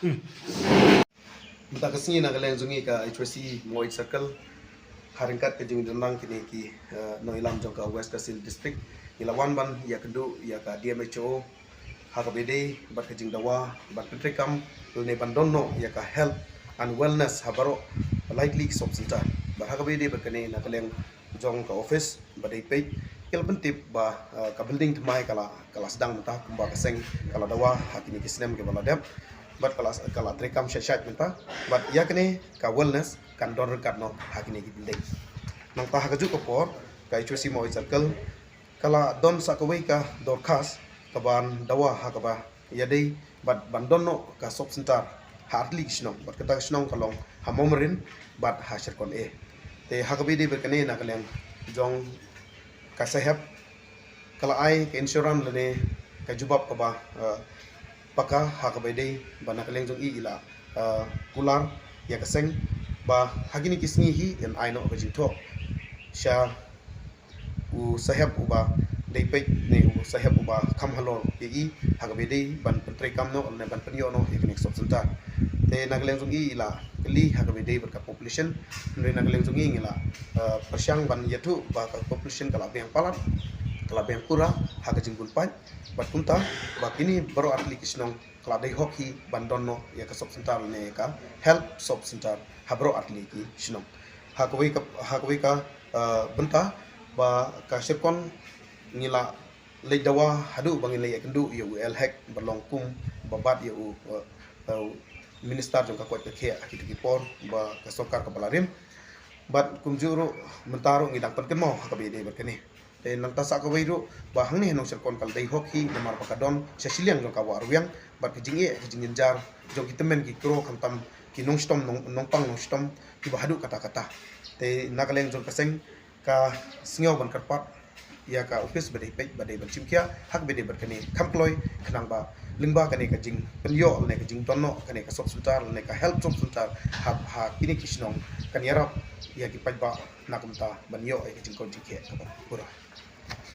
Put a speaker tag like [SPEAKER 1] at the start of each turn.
[SPEAKER 1] Bata kasih nak kalian zungi ka HWC Moit Circle haringkat ke jing dendang kini ki no ilam jong ka West Kasil District ilawan ban ya kedu ya ka DMHO HKBD bat ke jing dawa bat petrikam ne bandono ya ka health and wellness habaro likely subcenter bat HKBD bat kene nak kalian jong ka office bat ipej kel pentip ba ka building thmai kala sedang mentah kumba keseng kala dawa hakini kisnem ke baladap bat kala trekam syat mentah bat ya kene ka wellness kan don rekat no hakini ki building nang tah ka juk por ka HWC Moit Circle kala don sakawai ka dorkas kaban dawa hakaba ya dei bat bandon no ka sop center hardly kisnong bat kata kisnong kalong hamomerin bat hasir kon te hakabi de berkene na kaleng jong ka sahab kala ai ke insurance lene ka jubab ka ba paka hakabi de bana kaleng jong ila kular ya kaseng ba hagini kisni hi en aino ka jito sha u sahab uba dei pe ne u sahab uba kam halor ye hakabi de ban pentre kam no ne ban penyo no eknik sob center te nagaleng jong ila kali hakabi de berka population ne nagaleng jong ila persyang ban yatu ba population kala beng palat kala beng pura hakajing bulpan bat kunta ba kini baru atli kisnong kala dei hoki bandono ya ka sob center ne ka help sob center habro atli ki snong hakawi ka benta ba ka sirkon ngila le dawa hadu bangin le kendu yu el hek berlongkum babat yu minister jong ka kwat ke akiti por ba ka sokar ka balarim bat kumjuru mentaro ngidang pen kenmo ka be de berkene te nang tasa ka weiru ba hangni nong sirkon kal dei hoki namar pakadon sesiliang jong ka warwiang bat kijinge kijingin jar jong kitemen ki kro kantam ki nong stom nong pang nong stom ki ba hadu kata-kata te nakaleng jong kaseng ka singau ban karpat ya ka office badai pej badai bancim kia hak badai berkene kamploi kenang ba lingba kane ka jing penyo ne ka jing tono kane ka sob sultar ne ka help sob sultar ha kini kisnong kan yarap ya ki paj ba nakumta banyo e ka jing kon jike ka pura